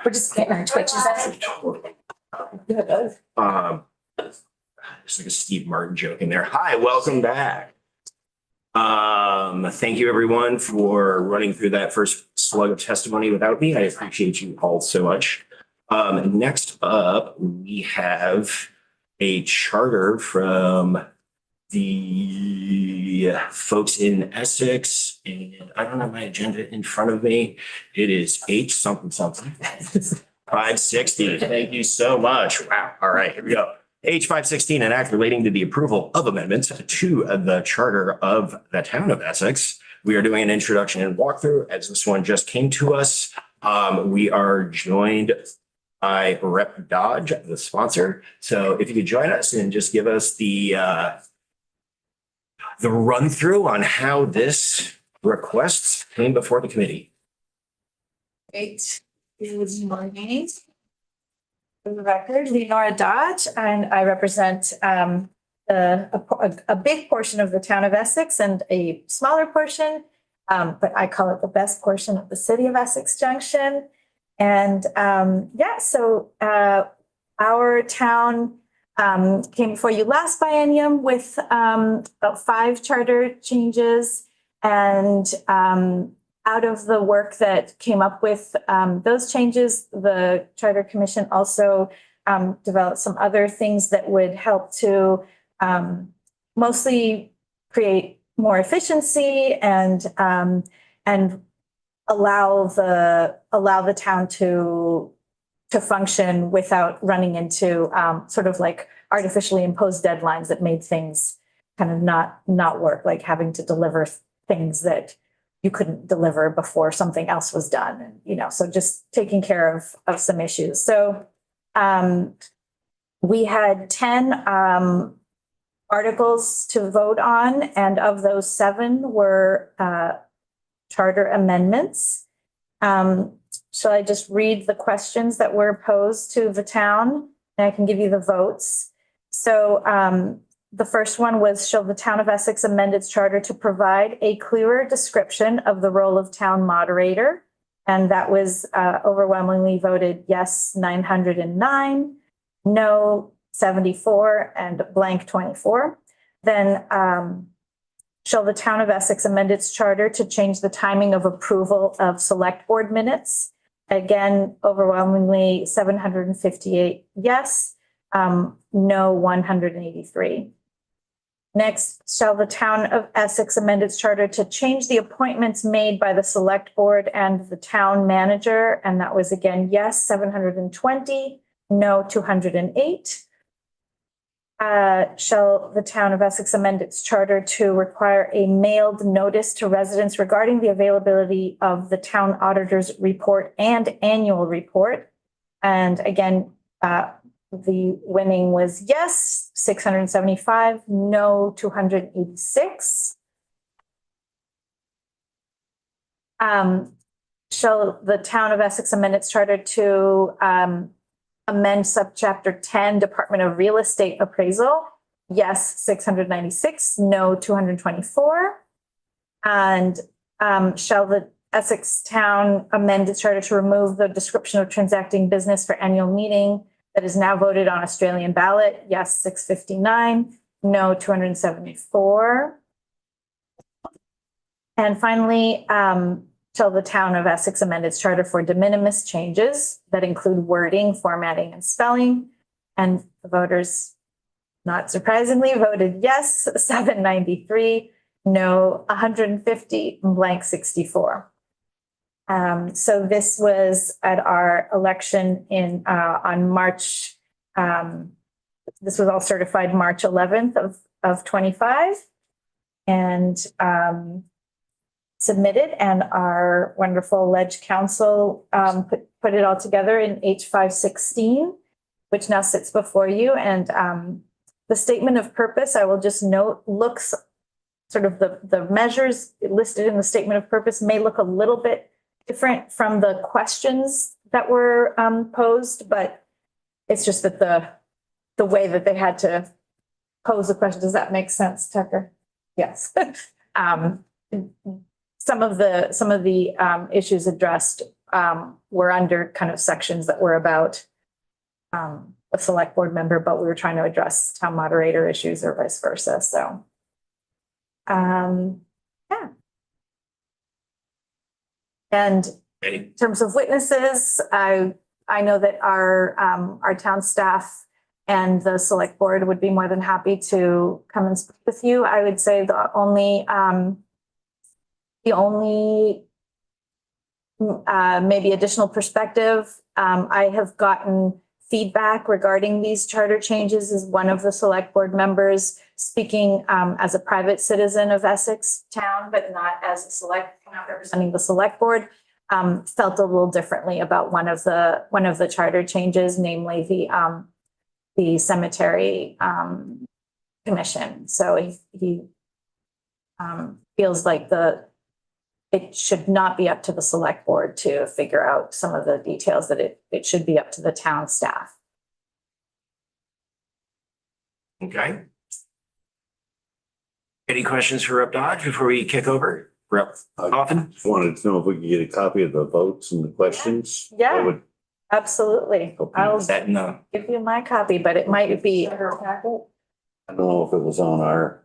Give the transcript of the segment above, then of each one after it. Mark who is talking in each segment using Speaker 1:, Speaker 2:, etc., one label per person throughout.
Speaker 1: We're just getting our twitches out.
Speaker 2: It's like a Steve Martin joke in there. Hi, welcome back. Thank you everyone for running through that first slug of testimony without me. I appreciate you all so much. Next up, we have a charter from the folks in Essex, and I don't have my agenda in front of me. It is H something something. 560. Thank you so much. Wow. All right, here we go. H 516, an act relating to the approval of amendments to the charter of the town of Essex. We are doing an introduction and walkthrough as this one just came to us. We are joined by Rep Dodge, the sponsor. So if you could join us and just give us the run through on how this request came before the committee.
Speaker 1: Great. Good morning. For the record, Leonora Dodge, and I represent a big portion of the town of Essex and a smaller portion, but I call it the best portion of the city of Essex Junction. And so our town came before you last biennium with about 5 charter changes, and out of the work that came up with those changes, the Charter Commission also developed some other things that would help to mostly create more efficiency and allow the town to function without running into sort of like artificially imposed deadlines that made things kind of not work, like having to deliver things that you couldn't deliver before something else was done. And, so just taking care of some issues. So we had 10 articles to vote on, and of those 7 were charter amendments. Shall I just read the questions that were posed to the town, and I can give you the votes? So the first one was, shall the town of Essex amend its charter to provide a clearer description of the role of town moderator? And that was overwhelmingly voted yes, 909, no, 74, and blank 24. Then shall the town of Essex amend its charter to change the timing of approval of select board minutes? Again, overwhelmingly 758 yes, no 183. Next, shall the town of Essex amend its charter to change the appointments made by the select board and the town manager? And that was again, yes, 720, no 208. Shall the town of Essex amend its charter to require a mailed notice to residents regarding the availability of the town auditor's report and annual report? And again, the winning was yes, 675, no, 286. Shall the town of Essex amend its charter to amend subchapter 10, Department of Real Estate Appraisal? Yes, 696, no, 224. And shall the Essex town amend its charter to remove the description of transacting business for annual meeting that is now voted on Australian ballot? Yes, 659, no, 274. And finally, shall the town of Essex amend its charter for de minimis changes that include wording, formatting, and spelling? And the voters, not surprisingly, voted yes, 793, no, 150, blank 64. So this was at our election on March. This was all certified March 11th of 25, and submitted, and our wonderful Ledge Council put it all together in H516, which now sits before you. And the statement of purpose, I will just note, looks sort of the measures listed in the statement of purpose may look a little bit different from the questions that were posed, but it's just that the way that they had to pose the question. Does that make sense, Tucker? Yes. Some of the issues addressed were under kind of sections that were about a select board member, but we were trying to address town moderator issues or vice versa, so. Yeah. And in terms of witnesses, I know that our town staff and the select board would be more than happy to come and speak with you. I would say the only maybe additional perspective, I have gotten feedback regarding these charter changes as one of the select board members speaking as a private citizen of Essex town, but not as not representing the select board, felt a little differently about one of the charter changes, namely the cemetery commission. So he feels like it should not be up to the select board to figure out some of the details, that it should be up to the town staff.
Speaker 2: Okay. Any questions for Rep. Dodge before we kick over? Rep. Coffin?
Speaker 3: I wanted to know if we could get a copy of the votes and the questions.
Speaker 1: Yeah.
Speaker 3: That would
Speaker 1: Absolutely.
Speaker 3: help me.
Speaker 1: I'll
Speaker 2: That no.
Speaker 1: give you my copy, but it might be.
Speaker 3: I don't know if it was on our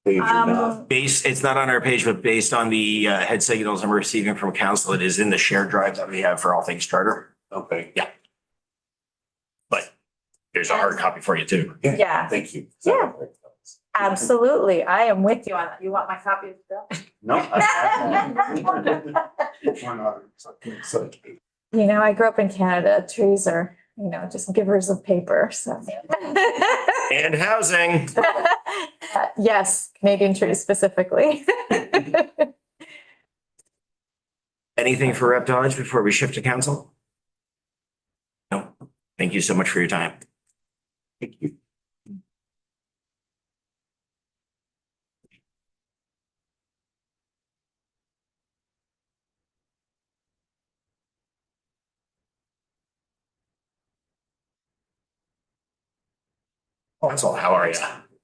Speaker 3: page or not.
Speaker 2: It's not on our page, but based on the head signals I'm receiving from council, it is in the shared drive that we have for all things charter.
Speaker 3: Okay.
Speaker 2: But there's a hard copy for you too.
Speaker 1: Yeah.
Speaker 3: Thank you.
Speaker 1: Yeah. Absolutely. I am with you on that. You want my copy still?
Speaker 3: No.
Speaker 1: You know, I grew up in Canada. Trees are, just givers of paper, so.
Speaker 2: And housing.
Speaker 1: Yes, Canadian trees specifically.
Speaker 2: Anything for Rep. Dodge before we shift to council? No. Thank you so much for your time.
Speaker 3: Thank you.
Speaker 2: Council, how are you?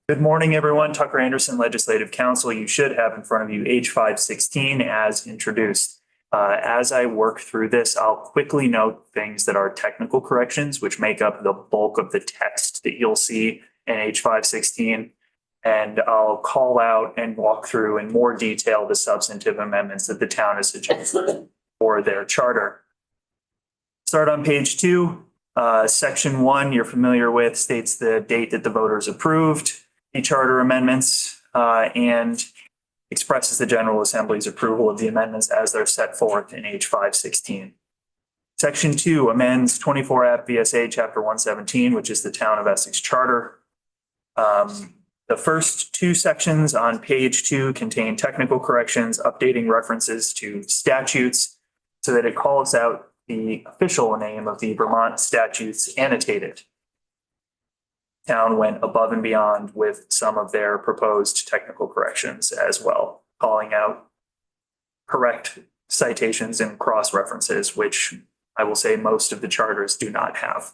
Speaker 4: Good morning, everyone. Tucker Anderson, Legislative Counsel. You should have in front of you H516 as introduced. As I work through this, I'll quickly note things that are technical corrections, which make up the bulk of the text that you'll see in H516. And I'll call out and walk through in more detail the substantive amendments that the town has suggested for their charter. Start on page 2. Section 1, you're familiar with, states the date that the voters approved the charter amendments and expresses the General Assembly's approval of the amendments as they're set forth in H516. Section 2 amends 24 Act VSA Chapter 117, which is the Town of Essex Charter. The first 2 sections on page 2 contain technical corrections, updating references to statutes so that it calls out the official name of the Vermont statutes annotated. Town went above and beyond with some of their proposed technical corrections as well, calling out correct citations and cross references, which I will say most of the charters do not have.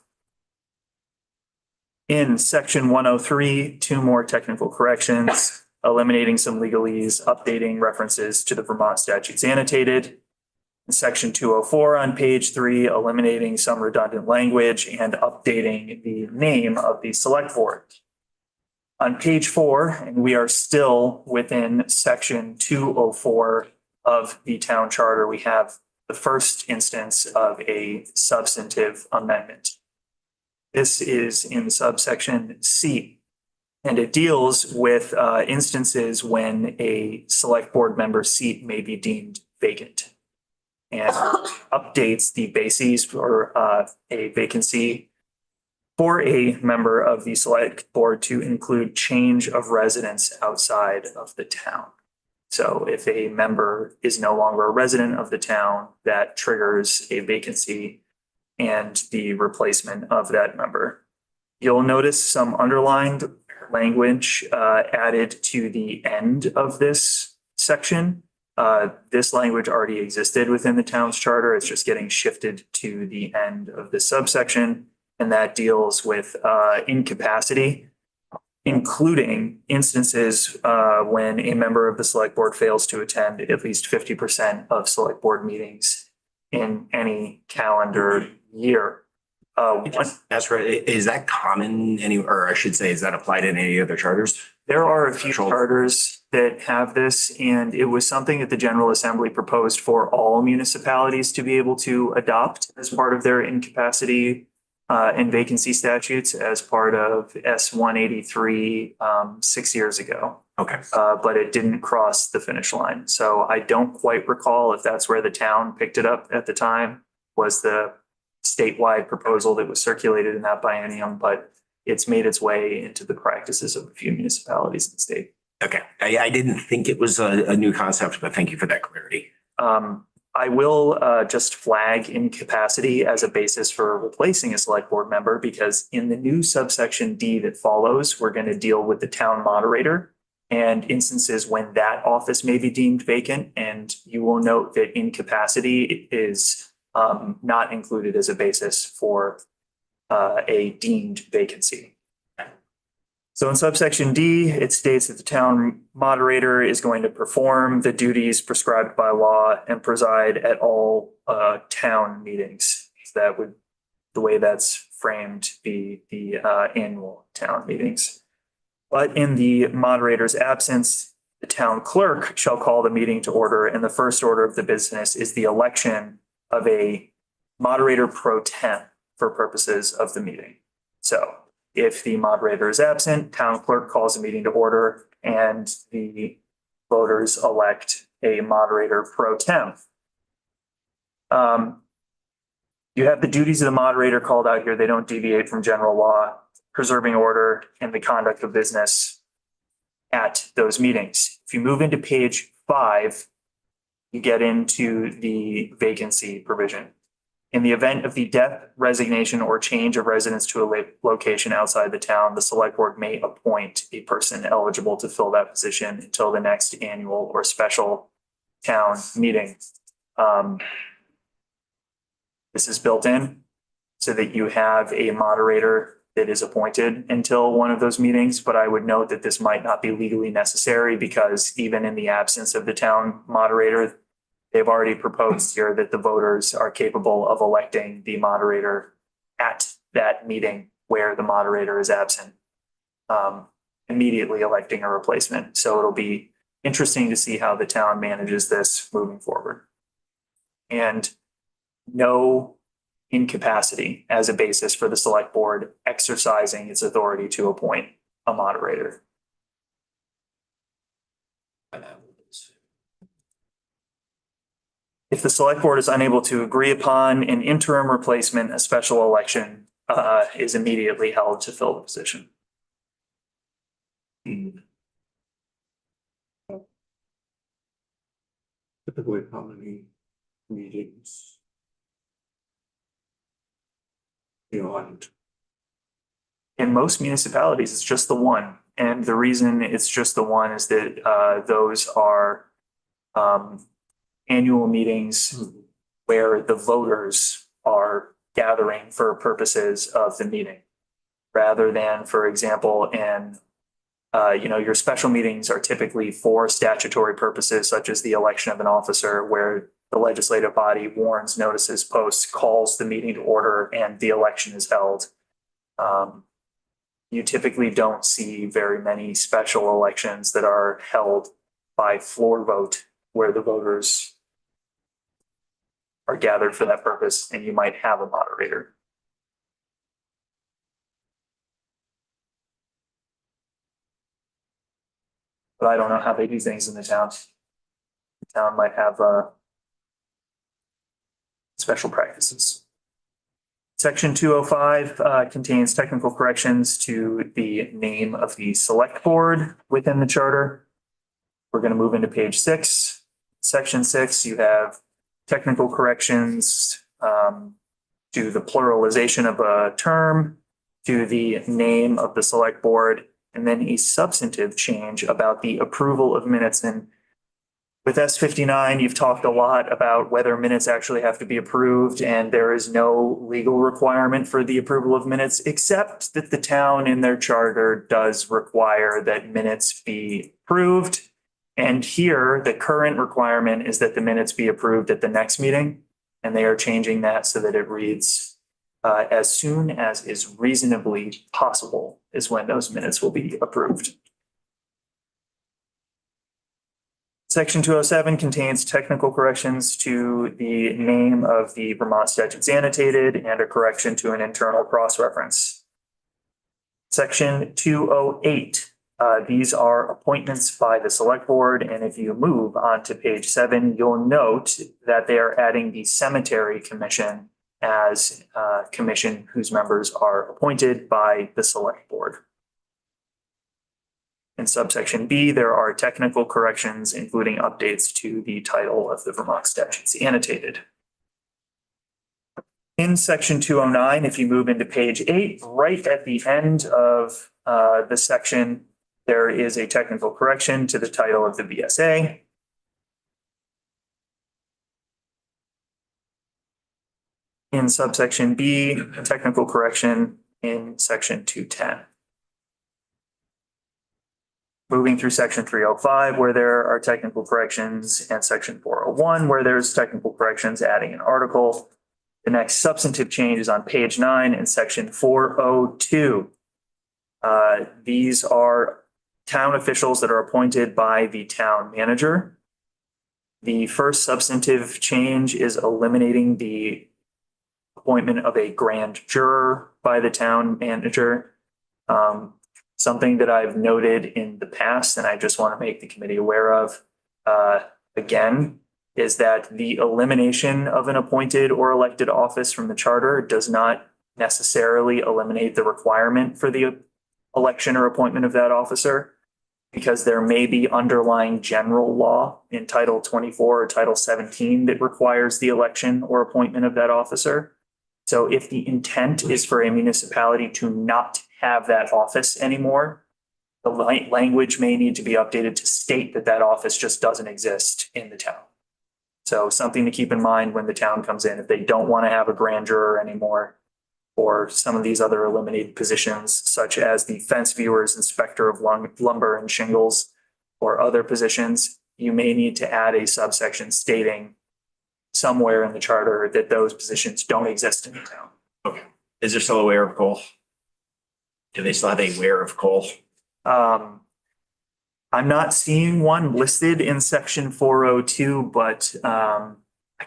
Speaker 4: In section 103, 2 more technical corrections, eliminating some legalese, updating references to the Vermont statutes annotated. In section 204 on page 3, eliminating some redundant language and updating the name of the select board. On page 4, and we are still within section 204 of the town charter, we have the first instance of a substantive amendment. This is in subsection C, and it deals with instances when a select board member seat may be deemed vacant, and updates the bases for a vacancy for a member of the select board to include change of residence outside of the town. So if a member is no longer a resident of the town, that triggers a vacancy and the replacement of that member. You'll notice some underlined language added to the end of this section. This language already existed within the town's charter. It's just getting shifted to the end of the subsection, and that deals with incapacity, including instances when a member of the select board fails to attend at least 50% of select board meetings in any calendar year.
Speaker 2: That's right. Is that common or I should say, is that applied in any other charters?
Speaker 4: There are a few
Speaker 2: Control.
Speaker 4: charters that have this, and it was something that the General Assembly proposed for all municipalities to be able to adopt as part of their incapacity and vacancy statutes as part of S 183 6 years ago.
Speaker 2: Okay.
Speaker 4: But it didn't cross the finish line. So I don't quite recall if that's where the town picked it up at the time, was the statewide proposal that was circulated in that biennium, but it's made its way into the practices of a few municipalities in the state.
Speaker 2: Okay. I didn't think it was a new concept, but thank you for that clarity.
Speaker 4: I will just flag incapacity as a basis for replacing a select board member, because in the new subsection D that follows, we're going to deal with the town moderator and instances when that office may be deemed vacant. And you will note that incapacity is not included as a basis for a deemed vacancy. So in subsection D, it states that the town moderator is going to perform the duties prescribed by law and preside at all town meetings. That would, the way that's framed, be the annual town meetings. But in the moderator's absence, the town clerk shall call the meeting to order, and the first order of the business is the election of a moderator pro tem for purposes of the meeting. So if the moderator is absent, town clerk calls the meeting to order and the voters elect a moderator pro tem. You have the duties of the moderator called out here. They don't deviate from general law, preserving order and the conduct of business at those meetings. If you move into page 5, you get into the vacancy provision. In the event of the death, resignation, or change of residence to a location outside the town, the select board may appoint a person eligible to fill that position until the next annual or special town meeting. This is built in so that you have a moderator that is appointed until one of those meetings, but I would note that this might not be legally necessary, because even in the absence of the town moderator, they've already proposed here that the voters are capable of electing the moderator at that meeting where the moderator is absent, immediately electing a replacement. So it'll be interesting to see how the town manages this moving forward. And no incapacity as a basis for the select board exercising its authority to appoint a moderator. If the select board is unable to agree upon an interim replacement, a special election is immediately held to fill the position.
Speaker 3: Typically, how many meetings?
Speaker 4: In most municipalities, it's just the one. And the reason it's just the one is that those are annual meetings where the voters are gathering for purposes of the meeting, rather than, for example, in your special meetings are typically for statutory purposes, such as the election of an officer, where the legislative body warns, notices, posts, calls the meeting to order, and the election is held. You typically don't see very many special elections that are held by floor vote, where the voters are gathered for that purpose, and you might have a moderator. But I don't know how they do things in the town. The town might have special practices. Section 205 contains technical corrections to the name of the select board within the charter. We're going to move into page 6. Section 6, you have technical corrections to the pluralization of a term, to the name of the select board, and then a substantive change about the approval of minutes. And with S59, you've talked a lot about whether minutes actually have to be approved, and there is no legal requirement for the approval of minutes, except that the town in their charter does require that minutes be approved. And here, the current requirement is that the minutes be approved at the next meeting. And they are changing that so that it reads, as soon as is reasonably possible is when those minutes will be approved. Section 207 contains technical corrections to the name of the Vermont statutes annotated and a correction to an internal cross-reference. Section 208, these are appointments by the select board, and if you move on to page 7, you'll note that they are adding the cemetery commission as a commission whose members are appointed by the select board. In subsection B, there are technical corrections, including updates to the title of the Vermont statutes annotated. In section 209, if you move into page 8, right at the end of the section, there is a technical correction to the title of the VSA. In subsection B, a technical correction in section 210. Moving through section 305, where there are technical corrections, and section 401, where there's technical corrections adding an article. The next substantive change is on page 9 in section 402. These are town officials that are appointed by the town manager. The first substantive change is eliminating the appointment of a grand juror by the town manager. Something that I've noted in the past, and I just want to make the committee aware of, again, is that the elimination of an appointed or elected office from the charter does not necessarily eliminate the requirement for the election or appointment of that officer, because there may be underlying general law in Title 24 or Title 17 that requires the election or appointment of that officer. So if the intent is for a municipality to not have that office anymore, the language may need to be updated to state that that office just doesn't exist in the town. So something to keep in mind when the town comes in, if they don't want to have a grand juror anymore, or some of these other eliminated positions, such as the fence viewers, inspector of lumber and shingles, or other positions, you may need to add a subsection stating somewhere in the charter that those positions don't exist in the town.
Speaker 2: Okay. Is there still a wear of coal? Do they still have a wear of coal?
Speaker 4: I'm not seeing one listed in section 402, but I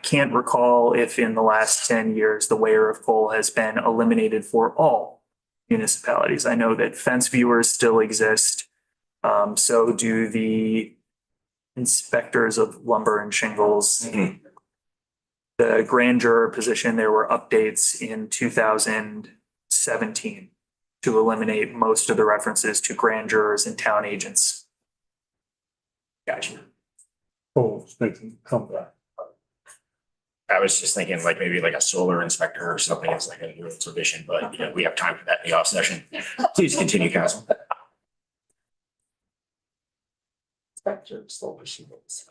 Speaker 4: can't recall if in the last 10 years the wear of coal has been eliminated for all municipalities. I know that fence viewers still exist. So do the inspectors of lumber and shingles. The grand juror position, there were updates in 2017 to eliminate most of the references to grand jurors and town agents.
Speaker 2: Gotcha.
Speaker 5: Oh, they can come back.
Speaker 2: I was just thinking like maybe like a solar inspector or something as like a new provision, but you know, we have time for that in the off session. Please continue, Council.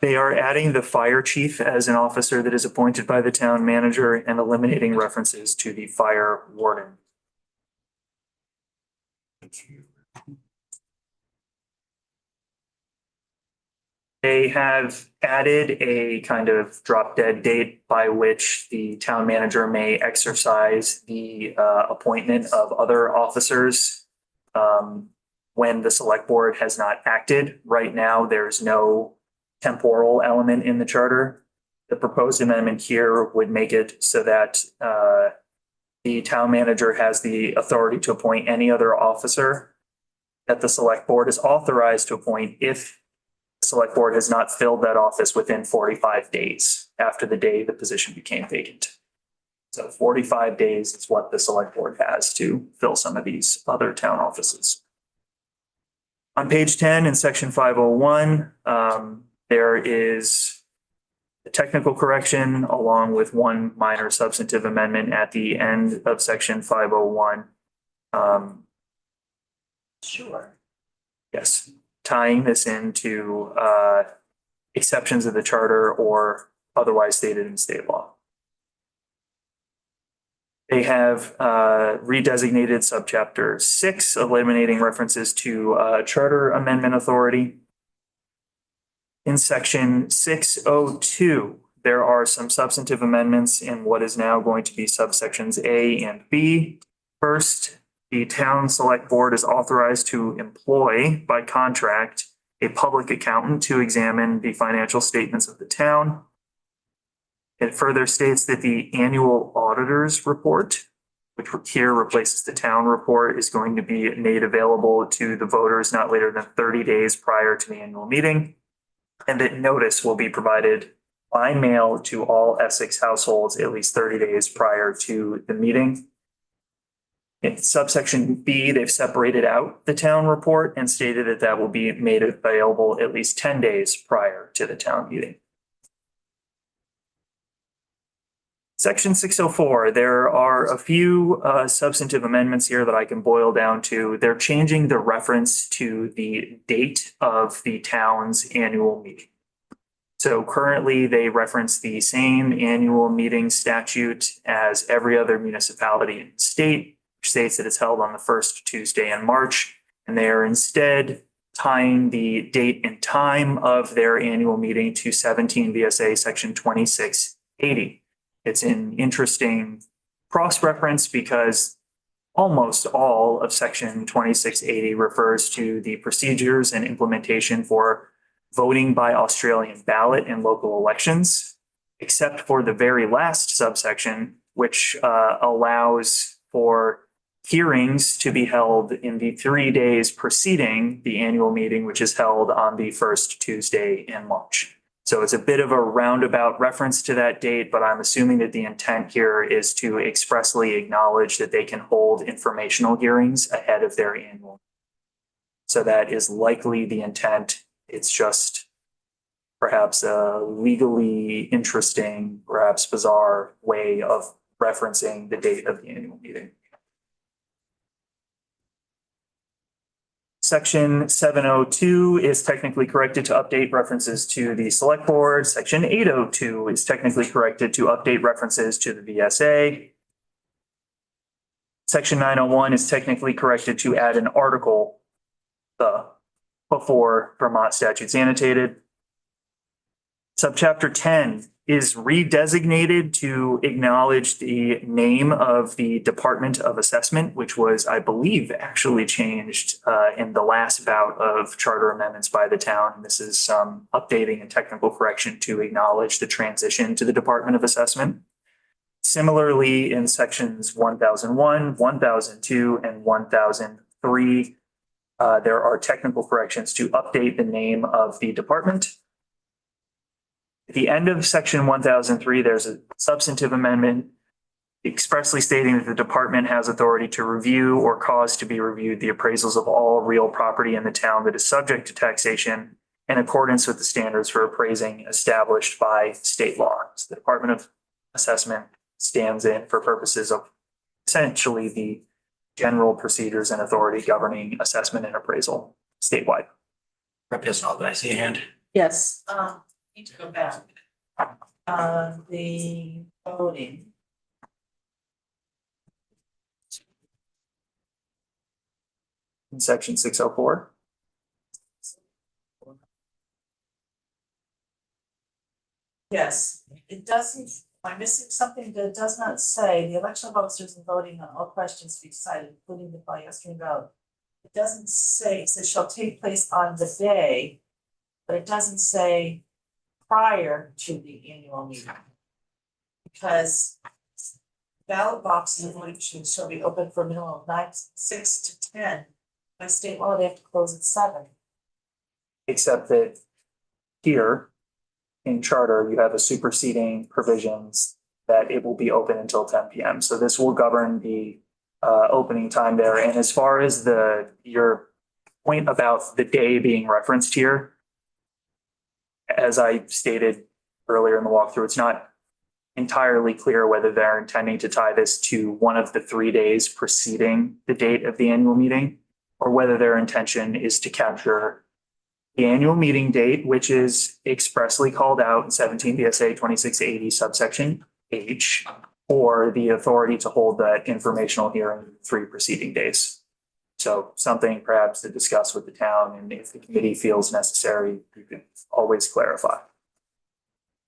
Speaker 4: They are adding the fire chief as an officer that is appointed by the town manager and eliminating references to the fire warden. They have added a kind of drop dead date by which the town manager may exercise the appointment of other officers when the select board has not acted. Right now, there's no temporal element in the charter. The proposed amendment here would make it so that the town manager has the authority to appoint any other officer that the select board is authorized to appoint if the select board has not filled that office within 45 days after the day the position became vacant. So 45 days is what the select board has to fill some of these other town offices. On page 10 in section 501, there is a technical correction along with one minor substantive amendment at the end of section 501.
Speaker 1: Sure.
Speaker 4: Yes, tying this into exceptions of the charter or otherwise stated in state law. They have redesignated subchapter 6, eliminating references to charter amendment authority. In section 602, there are some substantive amendments in what is now going to be subsections A and B. First, the town select board is authorized to employ by contract a public accountant to examine the financial statements of the town. It further states that the annual auditor's report, which here replaces the town report, is going to be made available to the voters not later than 30 days prior to the annual meeting, and that notice will be provided by mail to all Essex households at least 30 days prior to the meeting. In subsection B, they've separated out the town report and stated that that will be made available at least 10 days prior to the town meeting. Section 604, there are a few substantive amendments here that I can boil down to. They're changing the reference to the date of the town's annual meeting. So currently they reference the same annual meeting statute as every other municipality in the state, which states that it's held on the first Tuesday in March, and they are instead tying the date and time of their annual meeting to 17 VSA section 2680. It's an interesting cross-reference because almost all of section 2680 refers to the procedures and implementation for voting by Australian ballot in local elections, except for the very last subsection, which allows for hearings to be held in the 3 days preceding the annual meeting, which is held on the first Tuesday in March. So it's a bit of a roundabout reference to that date, but I'm assuming that the intent here is to expressly acknowledge that they can hold informational hearings ahead of their annual. So that is likely the intent. It's just perhaps a legally interesting, perhaps bizarre way of referencing the date of the annual meeting. Section 702 is technically corrected to update references to the select board. Section 802 is technically corrected to update references to the VSA. Section 901 is technically corrected to add an article before Vermont statutes annotated. Subchapter 10 is redesignated to acknowledge the name of the Department of Assessment, which was, I believe, actually changed in the last bout of charter amendments by the town. This is some updating and technical correction to acknowledge the transition to the Department of Assessment. Similarly, in sections 1001, 1002, and 1003, there are technical corrections to update the name of the department. At the end of section 1003, there's a substantive amendment expressly stating that the department has authority to review or cause to be reviewed the appraisals of all real property in the town that is subject to taxation in accordance with the standards for appraising established by state law. So the Department of Assessment stands in for purposes of essentially the general procedures and authority governing assessment and appraisal statewide.
Speaker 2: Rep Isnall, did I see a hand?
Speaker 6: Yes, need to go back. The voting.
Speaker 4: In section 604.
Speaker 6: Yes, it doesn't, am I missing something that does not say the election of officers and voting on all questions to be decided, including the by yesterday vote? It doesn't say, it says shall take place on the day, but it doesn't say prior to the annual meeting. Because ballot boxes and voting machines shall be open for a minimum of 6 to 10. By state law, they have to close at 7.
Speaker 4: Except that here in charter, you have a superseding provisions that it will be open until 10 p.m. So this will govern the opening time there. And as far as your point about the day being referenced here, as I stated earlier in the walkthrough, it's not entirely clear whether they're intending to tie this to one of the 3 days preceding the date of the annual meeting, or whether their intention is to capture the annual meeting date, which is expressly called out in 17 VSA 2680 subsection H, or the authority to hold that informational hearing 3 preceding days. So something perhaps to discuss with the town, and if the committee feels necessary, you can always clarify.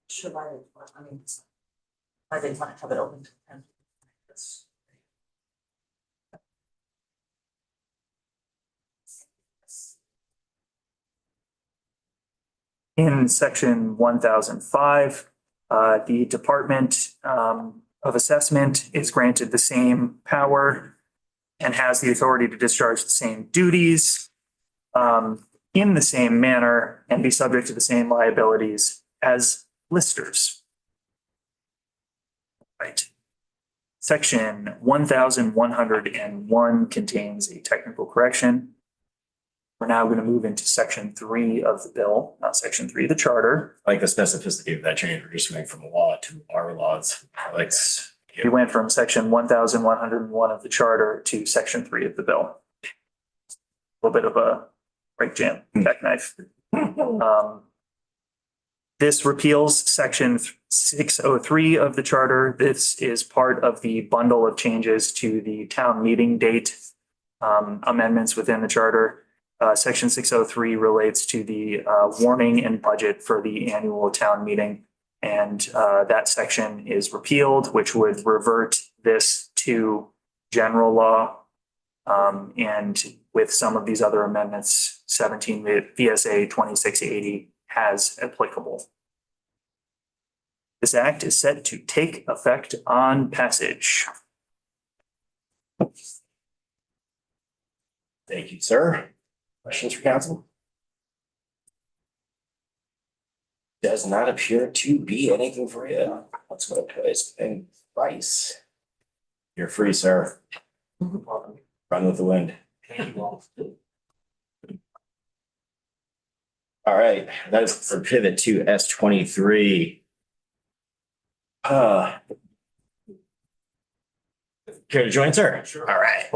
Speaker 6: Should I mean, I didn't want to have it open to them.
Speaker 4: In section 1005, the Department of Assessment is granted the same power and has the authority to discharge the same duties in the same manner and be subject to the same liabilities as listers. Right. Section 1101 contains a technical correction. We're now going to move into section 3 of the bill, not section 3 of the charter.
Speaker 2: I like the specificity of that change. We're just going from law to our laws. I like that.
Speaker 4: We went from section 1101 of the charter to section 3 of the bill. A little bit of a break jam, jackknife. This repeals section 603 of the charter. This is part of the bundle of changes to the town meeting date amendments within the charter. Section 603 relates to the warning and budget for the annual town meeting. And that section is repealed, which would revert this to general law. And with some of these other amendments, 17 VSA 2680 has applicable. This act is set to take effect on passage.
Speaker 2: Thank you, sir. Questions for council? Does not appear to be anything for you. Let's go to his and Bryce. You're free, sir. Run with the wind. All right, that is for pivot to S23. Care to join, sir? Sure. All right.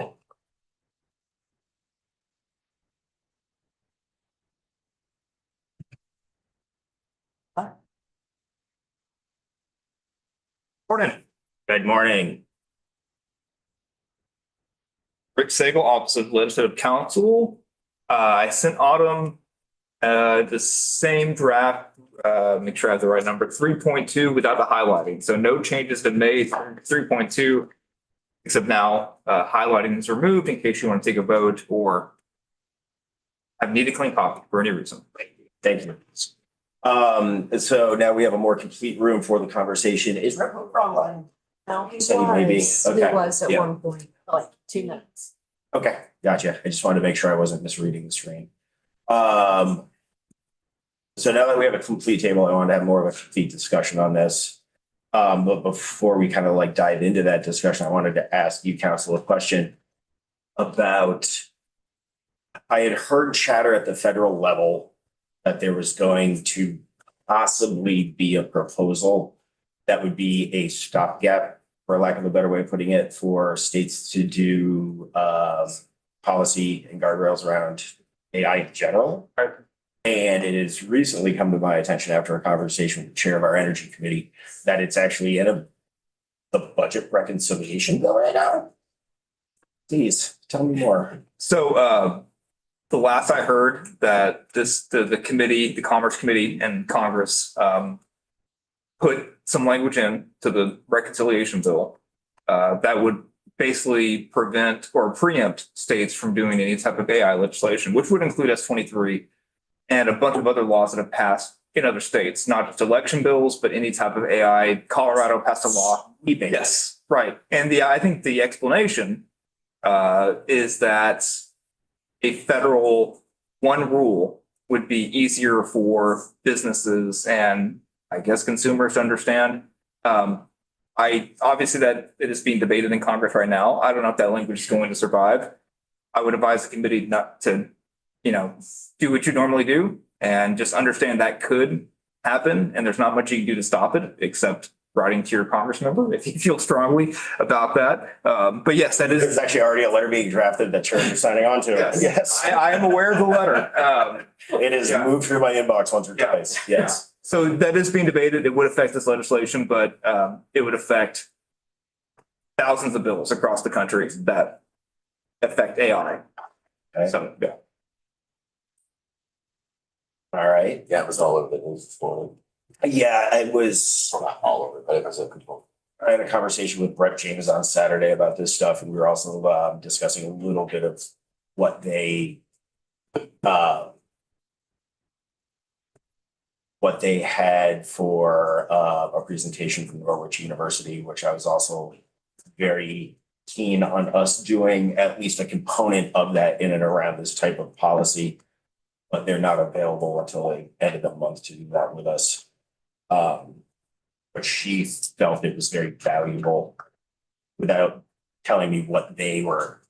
Speaker 2: Morning. Good morning.
Speaker 7: Rick Sagal, opposite Legislative Council. I sent Autumn the same draft, make sure I have the right number, 3.2 without the highlighting. So no changes been made, 3.2, except now highlighting is removed in case you want to take a vote or have need a clean copy for any reason.
Speaker 2: Thank you. So now we have a more complete room for the conversation. Is Rep. Hooper online?
Speaker 6: No, he
Speaker 2: So maybe-
Speaker 6: was.
Speaker 2: okay,
Speaker 8: It was at
Speaker 2: yeah.
Speaker 8: one point.
Speaker 6: Like 2 minutes.
Speaker 2: Okay, gotcha. I just wanted to make sure I wasn't misreading the screen. So now that we have a complete table, I want to have more of a complete discussion on this. But before we kind of like dive into that discussion, I wanted to ask you, council, a question about, I had heard chatter at the federal level that there was going to possibly be a proposal that would be a stopgap, for lack of a better way of putting it, for states to do policy and guardrails around AI in general. And it has recently come to my attention after a conversation with the chair of our energy committee that it's actually in the budget reconciliation bill right now. Please tell me more.
Speaker 7: So the last I heard that the committee, the Commerce Committee and Congress put some language in to the reconciliation bill that would basically prevent or preempt states from doing any type of AI legislation, which would include S23 and a bunch of other laws that have passed in other states, not just election bills, but any type of AI. Colorado passed a law. Yes, right. And I think the explanation is that a federal one rule would be easier for businesses and I guess consumers to understand. Obviously that it is being debated in Congress right now. I don't know if that language is going to survive. I would advise the committee not to, do what you normally do and just understand that could happen. And there's not much you can do to stop it except writing to your Congress member if you feel strongly about that. But yes, that is.
Speaker 2: There's actually already a letter being drafted that chair is signing on to. Yes.
Speaker 7: I am aware of the letter.
Speaker 2: It is moved through my inbox once or twice. Yes.
Speaker 7: So that is being debated. It would affect this legislation, but it would affect thousands of bills across the country that affect AI.
Speaker 2: Okay.
Speaker 7: So, yeah.
Speaker 2: All right.
Speaker 3: Yeah, it was all over the news this morning.
Speaker 2: Yeah, it was,
Speaker 3: Not all over, but it was a component.
Speaker 2: I had a conversation with Brett James on Saturday about this stuff, and we were also discussing a little bit of what what they had for a presentation from Norwich University, which I was also very keen on us doing at least a component of that in and around this type of policy. But they're not available until the end of the month to do that with us. But she felt it was very valuable without telling me what they were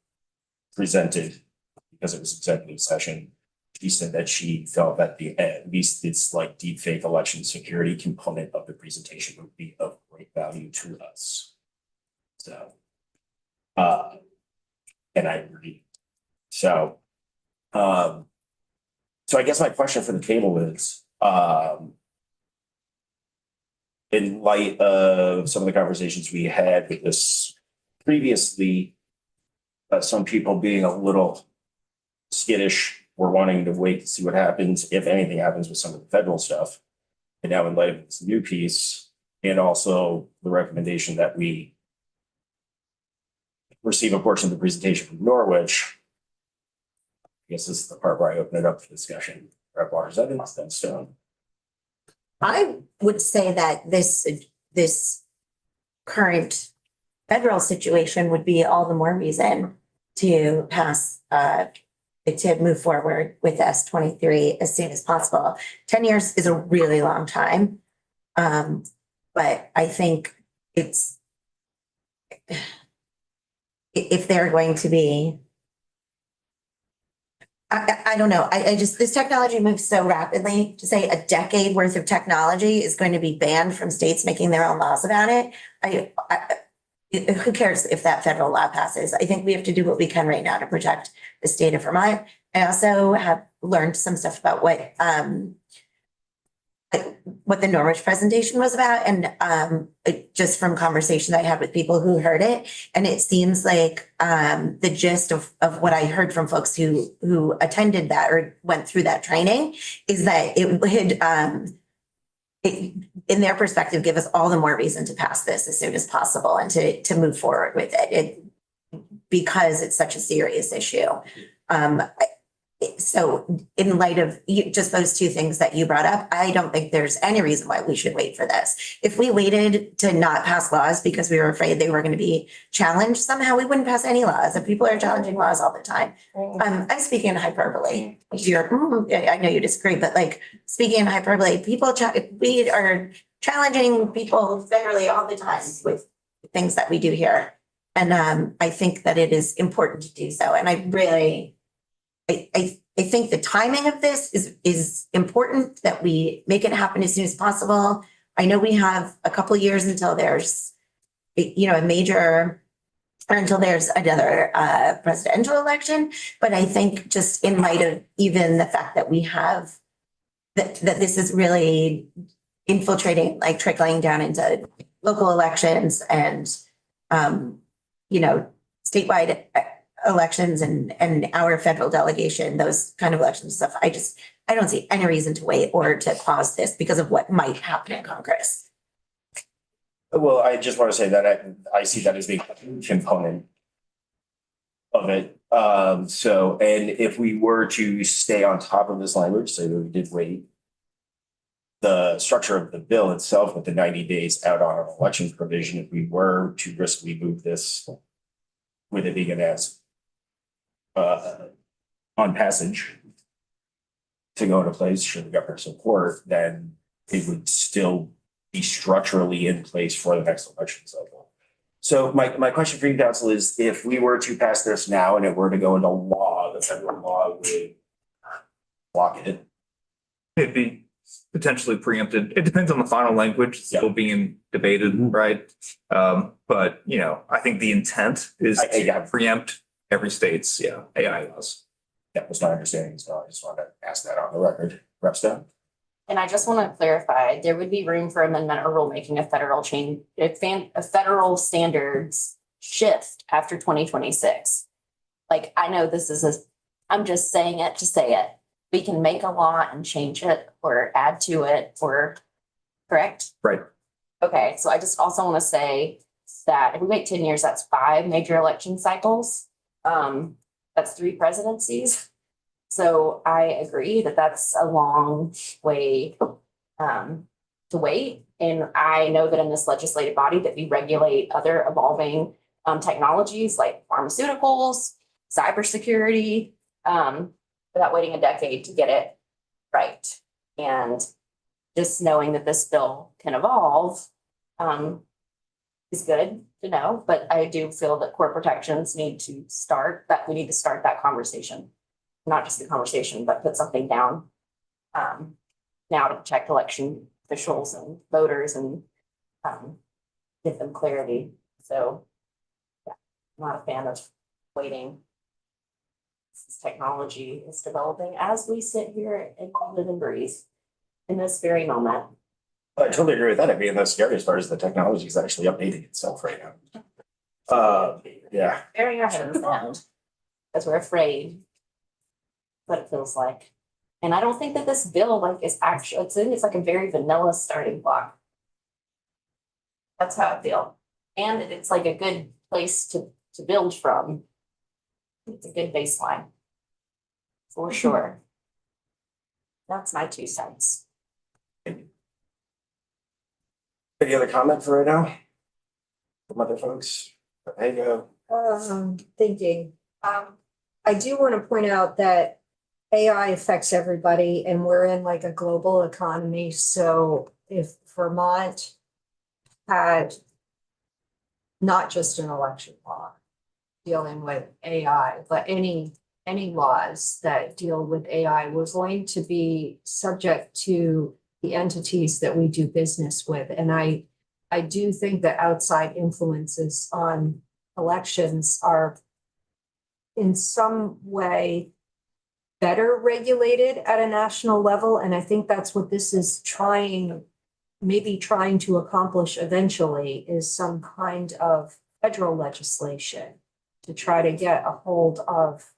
Speaker 2: presented, because it was executive session. She said that she felt that at least this like deep fake election security component of the presentation would be of great value to us. So, and I agree. So, so I guess my question for the table is, in light of some of the conversations we had with this previously, some people being a little skittish, we're wanting to wait to see what happens, if anything happens with some of the federal stuff. And now in light of this new piece, and also the recommendation that we receive a portion of the presentation from Norwich, I guess this is the part where I open it up for discussion. Brett Waters, Evans, then Stone.
Speaker 8: I would say that this current federal situation would be all the more reason to pass, to move forward with S-23 as soon as possible. 10 years is a really long time. But I think it's, if they're going to be, I don't know. I just, this technology moves so rapidly. To say a decade worth of technology is going to be banned from states making their own laws about it. Who cares if that federal law passes? I think we have to do what we can right now to protect the state of Vermont. I also have learned some stuff about what the Norwich presentation was about, and just from conversation I had with people who heard it, and it seems like the gist of what I heard from folks who attended that or went through that training is that it would in their perspective give us all the more reason to pass this as soon as possible and to move forward with it because it's such a serious issue. So in light of just those two things that you brought up, I don't think there's any reason why we should wait for this. If we waited to not pass laws because we were afraid they were going to be challenged somehow, we wouldn't pass any laws. And people are challenging laws all the time. I'm speaking in hyperbole. I know you disagree, but like speaking in hyperbole, we are challenging people fairly all the time with things that we do here. And I think that it is important to do so. And I really, I think the timing of this is important, that we make it happen as soon as possible. I know we have a couple of years until there's, a major, or until there's another presidential election. But I think just in light of even the fact that we have, that this is really infiltrating, like trickling down into local elections and, statewide elections and our federal delegation, those kind of elections stuff. I don't see any reason to wait or to pause this because of what might happen in Congress.
Speaker 2: Well, I just want to say that I see that as being a component of it. So, and if we were to stay on top of this language, say that we did wait, the structure of the bill itself with the 90 days out on an election provision, if we were to riskily move this with it being as on passage to go into place should the governor support, then it would still be structurally in place for the next election cycle. So my question for you, council, is if we were to pass this now and it were to go into law, the federal law would block it.
Speaker 7: It'd be potentially preempted. It depends on the final language still being debated, right? But I think the intent is to preempt every state's AI laws.
Speaker 2: That was my understanding as well. I just wanted to ask that on the record. Rep. Stone?
Speaker 9: And I just want to clarify, there would be room for amendment or rulemaking if federal change, if federal standards shift after 2026. Like, I know this is I'm just saying it to say it. We can make a law and change it or add to it or correct?
Speaker 7: Right.
Speaker 9: Okay, so I just also want to say that if we wait 10 years, that's 5 major election cycles. That's 3 presidencies. So I agree that that's a long way to wait. And I know that in this legislative body that we regulate other evolving technologies like pharmaceuticals, cybersecurity, without waiting a decade to get it right. And just knowing that this bill can evolve is good to know, but I do feel that core protections need to start, that we need to start that conversation. Not just the conversation, but put something down now to protect election officials and voters and give them clarity. So yeah, I'm not a fan of waiting. This technology is developing as we sit here and live and breathe in this very moment.
Speaker 2: I totally agree with that. I mean, the scariest part is the technology is actually updating itself right now. Yeah.
Speaker 9: Burying our head in the sand because we're afraid what it feels like. And I don't think that this bill like is actually, it's like a very vanilla starting block. That's how I feel. And it's like a good place to build from. It's a good baseline. For sure. That's my 2 cents.
Speaker 2: Any other comment for right now? From other folks? There you go.
Speaker 10: Thinking, I do want to point out that AI affects everybody and we're in like a global economy. So if Vermont had not just an election law dealing with AI, but any laws that deal with AI, we're going to be subject to the entities that we do business with. And I do think that outside influences on elections are in some way better regulated at a national level. And I think that's what this is maybe trying to accomplish eventually, is some kind of federal legislation to try to get a hold of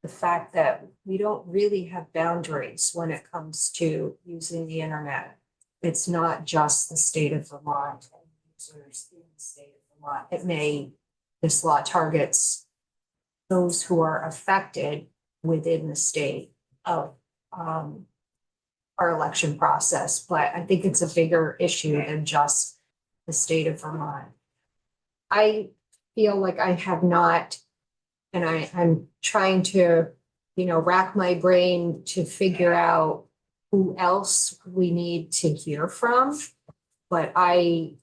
Speaker 10: the fact that we don't really have boundaries when it comes to using the internet. It's not just the state of Vermont and users in the state of Vermont. This law targets those who are affected within the state of our election process, but I think it's a bigger issue than just the state of Vermont. I feel like I have not, and I'm trying to, rack my brain to figure out who else we need to hear from. But I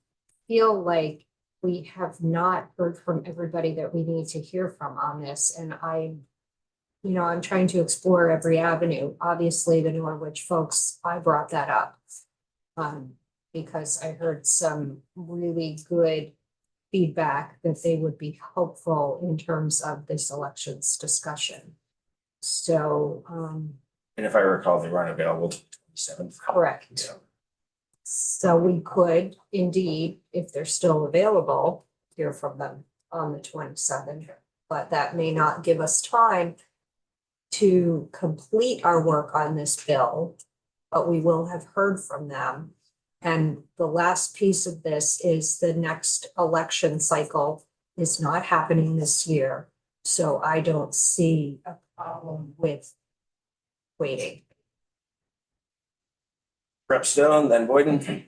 Speaker 10: feel like we have not heard from everybody that we need to hear from on this. And I'm trying to explore every avenue. Obviously, the Norwich folks, I brought that up because I heard some really good feedback that they would be helpful in terms of this elections discussion. So,
Speaker 2: And if I recall, they weren't available till the 27th.
Speaker 10: correct.
Speaker 2: Yeah.
Speaker 10: So we could indeed, if they're still available, hear from them on the 27th, but that may not give us time to complete our work on this bill, but we will have heard from them. And the last piece of this is the next election cycle is not happening this year. So I don't see a problem with waiting.
Speaker 2: Rep Stone, then Boyden.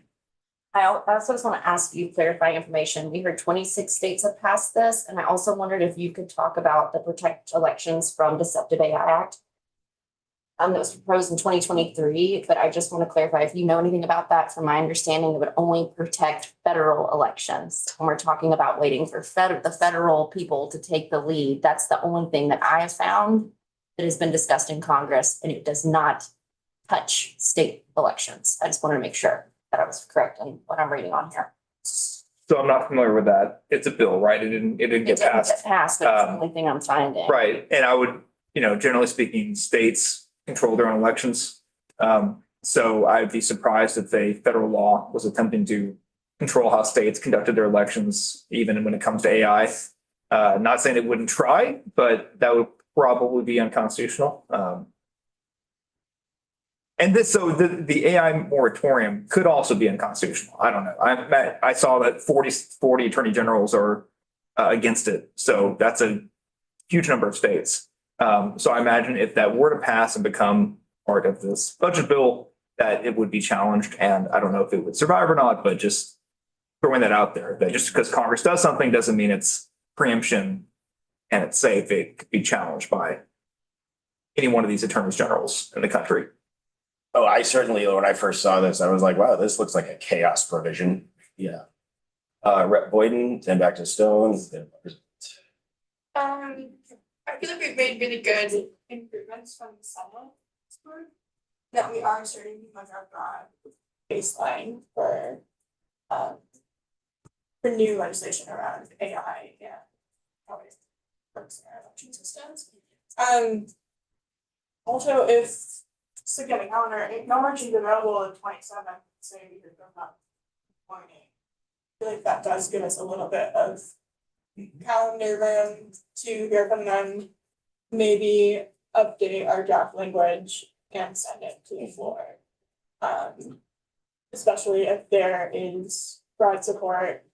Speaker 9: I also just want to ask you clarifying information. We heard 26 states have passed this, and I also wondered if you could talk about the Protect Elections from Deceptive AI Act. That was proposed in 2023, but I just want to clarify if you know anything about that. From my understanding, it would only protect federal elections. When we're talking about waiting for the federal people to take the lead, that's the only thing that I have found that has been discussed in Congress, and it does not touch state elections. I just wanted to make sure that I was correct in what I'm reading on here.
Speaker 7: So I'm not familiar with that. It's a bill, right? It didn't get
Speaker 9: It didn't
Speaker 7: passed.
Speaker 9: get passed, but it's the only thing I'm finding.
Speaker 7: Right. And I would, generally speaking, states control their own elections. So I'd be surprised if a federal law was attempting to control how states conducted their elections, even when it comes to AI. Not saying it wouldn't try, but that would probably be unconstitutional. And this, so the AI moratorium could also be unconstitutional. I don't know. I saw that 40 attorney generals are against it. So that's a huge number of states. So I imagine if that were to pass and become part of this budget bill, that it would be challenged. And I don't know if it would survive or not, but just throwing that out there, that just because Congress does something doesn't mean it's preemption and it's safe. It could be challenged by any one of these attorneys generals in the country.
Speaker 2: Oh, I certainly, when I first saw this, I was like, wow, this looks like a chaos provision. Yeah. Rep Boyden, then back to Stone.
Speaker 11: I feel like we've made really good improvements from the Senate. That we are starting to have a broad baseline for new legislation around AI and how it works in our election systems. Also, so again, if no merchant available in 27, say we could go up 28. I feel like that does give us a little bit of calendar room to hear from them, maybe update our draft language and send it to the floor. Especially if there is broad support.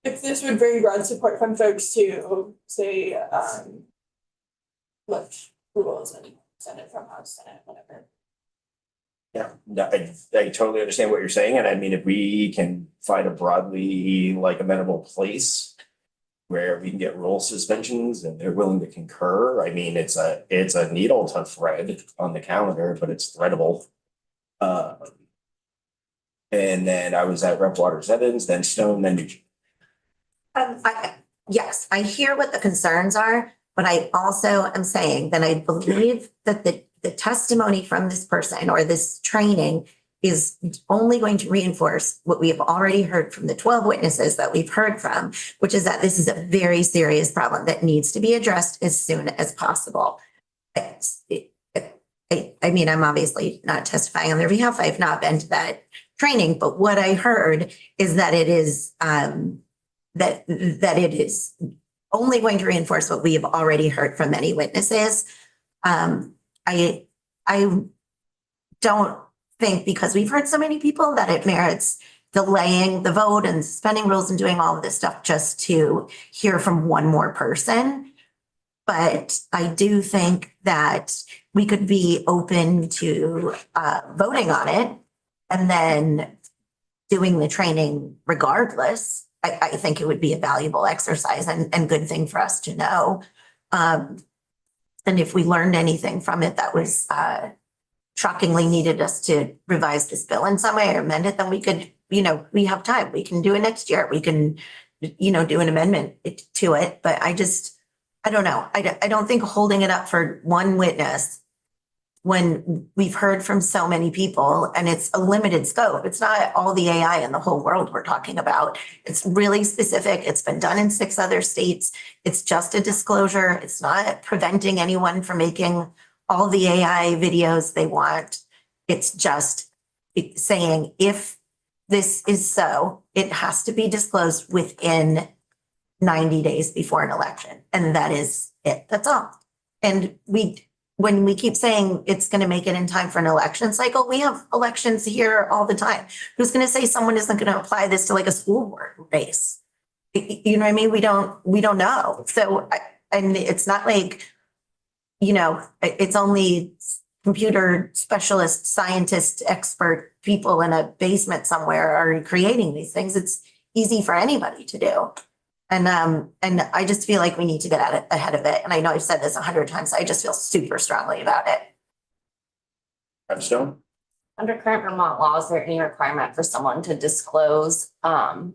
Speaker 11: If this would bring broad support from folks to say, lift rules and send it from House, Senate, whatever.
Speaker 2: Yeah, I totally understand what you're saying. And I mean, if we can find a broadly like amenable place where we can get rule suspensions and they're willing to concur, I mean, it's a needle to thread on the calendar, but it's threadable. And then I was at Rep Waters Evans, then Stone, then Nugent.
Speaker 8: Yes, I hear what the concerns are, but I also am saying that I believe that the testimony from this person or this training is only going to reinforce what we have already heard from the 12 witnesses that we've heard from, which is that this is a very serious problem that needs to be addressed as soon as possible. I mean, I'm obviously not testifying on their behalf. I've not been to that training, but what I heard is that it is that it is only going to reinforce what we have already heard from many witnesses. I don't think, because we've heard so many people, that it merits delaying the vote and suspending rules and doing all of this stuff just to hear from one more person. But I do think that we could be open to voting on it and then doing the training regardless. I think it would be a valuable exercise and good thing for us to know. And if we learned anything from it that was shockingly needed us to revise this bill in some way or amend it, then we could, we have time. We can do it next year. We can, do an amendment to it. But I don't know. I don't think holding it up for one witness when we've heard from so many people and it's a limited scope. It's not all the AI in the whole world we're talking about. It's really specific. It's been done in 6 other states. It's just a disclosure. It's not preventing anyone from making all the AI videos they want. It's just saying if this is so, it has to be disclosed within 90 days before an election. And that is it. That's all. And when we keep saying it's going to make it in time for an election cycle, we have elections here all the time. Who's going to say someone isn't going to apply this to like a school board race? You know what I mean? We don't know. So, and it's not like, it's only computer specialist, scientist, expert people in a basement somewhere are creating these things. It's easy for anybody to do. And I just feel like we need to get ahead of it. And I know I've said this 100 times. I just feel super strongly about it.
Speaker 2: Rep Stone?
Speaker 9: Under current Vermont law, is there any requirement for someone to disclose and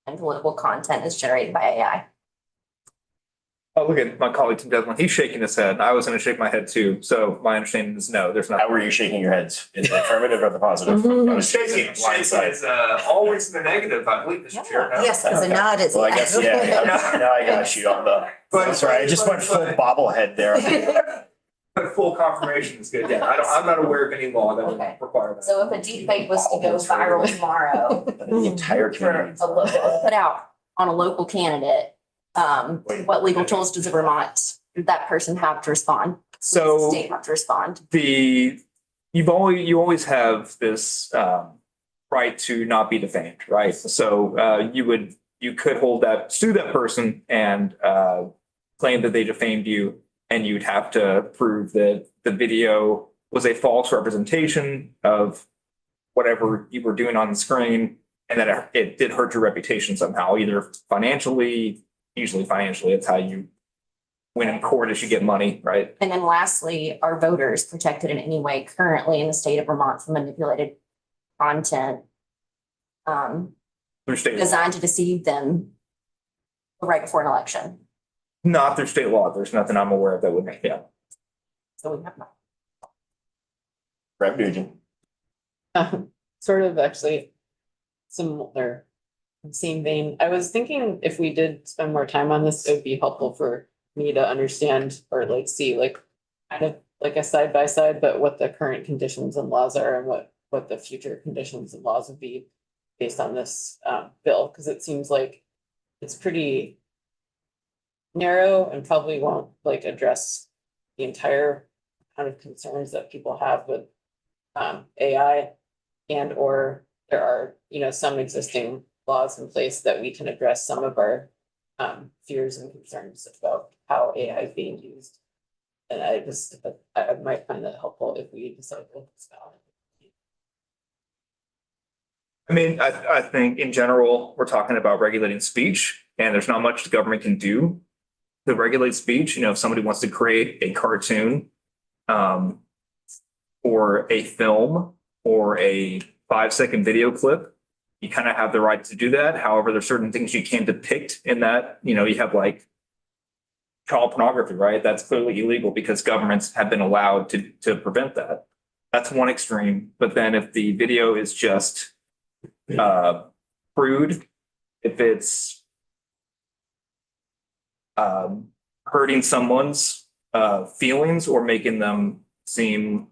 Speaker 9: political content is generated by AI?
Speaker 7: Oh, look at my colleague Tim Desmond. He's shaking his head. I was going to shake my head too. So my understanding is no, there's not.
Speaker 2: How were you shaking your heads? In the affirmative or the positive? I was shaking blindside.
Speaker 7: is always the negative, I believe, Mr. Chair.
Speaker 8: Yes, as a nod is.
Speaker 2: Well, I guess, yeah, now I got you on the, I'm sorry, I just went full bobblehead there.
Speaker 7: But full confirmation is good. Yeah, I'm not aware of any law that would
Speaker 9: Okay.
Speaker 7: require that.
Speaker 9: So if a deepfake was to go viral tomorrow
Speaker 2: The entire
Speaker 9: for
Speaker 2: community.
Speaker 9: a local, put out on a local candidate, what legal tools does Vermont, that person have to respond? Does the
Speaker 7: So
Speaker 9: state have to respond?
Speaker 7: the you always have this right to not be defamed, right? So you could sue that person and claim that they defamed you, and you'd have to prove that the video was a false representation of whatever you were doing on the screen, and that it did hurt your reputation somehow, either financially, usually financially, it's how you win in court as you get money, right?
Speaker 9: And then lastly, are voters protected in any way currently in the state of Vermont from manipulated content
Speaker 7: Through state law.
Speaker 9: designed to deceive them right before an election?
Speaker 7: Not through state law. There's nothing I'm aware of that would, yeah.
Speaker 9: So we have not.
Speaker 2: Rep. Nugent.
Speaker 12: Sort of actually similar, same vein. I was thinking if we did spend more time on this, it would be helpful for me to understand or like see like kind of like a side by side, but what the current conditions and laws are and what the future conditions and laws would be based on this bill, because it seems like it's pretty narrow and probably won't like address the entire kind of concerns that people have with AI, and or there are, some existing laws in place that we can address some of our fears and concerns about how AI is being used. And I might find that helpful if we decide to spell it.
Speaker 7: I mean, I think in general, we're talking about regulating speech, and there's not much the government can do to regulate speech. If somebody wants to create a cartoon or a film or a 5-second video clip, you kind of have the right to do that. However, there's certain things you can't depict in that. You have like child pornography, right? That's clearly illegal because governments have been allowed to prevent that. That's one extreme. But then if the video is just crude, if it's hurting someone's feelings or making them seem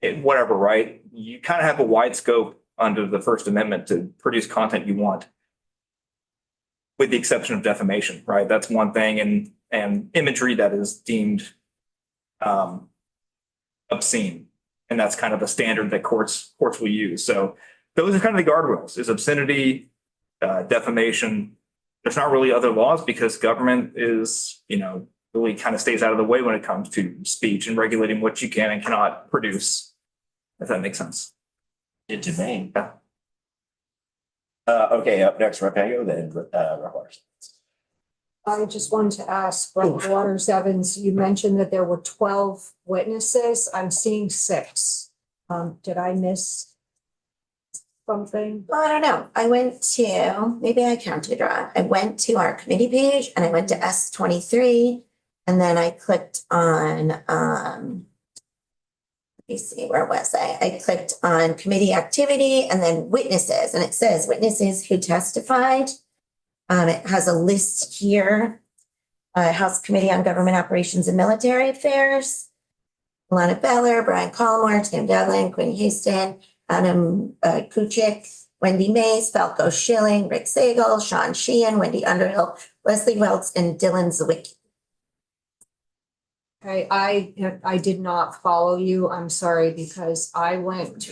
Speaker 7: whatever, right? You kind of have a wide scope under the First Amendment to produce content you want, with the exception of defamation, right? That's one thing, and imagery that is deemed obscene, and that's kind of a standard that courts will use. So those are kind of the guardrails: is obscenity, defamation. There's not really other laws because government is, really kind of stays out of the way when it comes to speech and regulating what you can and cannot produce, if that makes sense.
Speaker 2: It to me.
Speaker 7: Yeah.
Speaker 2: Okay, up next, Rep. Hago, then Rep. Larson.
Speaker 10: I just wanted to ask, Rep. Waters Evans, you mentioned that there were 12 witnesses. I'm seeing 6. Did I miss something?
Speaker 8: Well, I don't know. I went to, maybe I counted wrong. I went to our committee page and I went to S23, and then I clicked on, let me see, where was I? I clicked on committee activity and then witnesses, and it says witnesses who testified. It has a list here. House Committee on Government Operations and Military Affairs, Alana Beller, Brian Collmore, Tim Devlin, Quinn Houston, Adam Kuchik, Wendy Mays, Falco Schilling, Rick Sagel, Sean Sheehan, Wendy Underhill, Leslie Welts, and Dylan Zawicki.
Speaker 10: Okay, I did not follow you. I'm sorry, because I went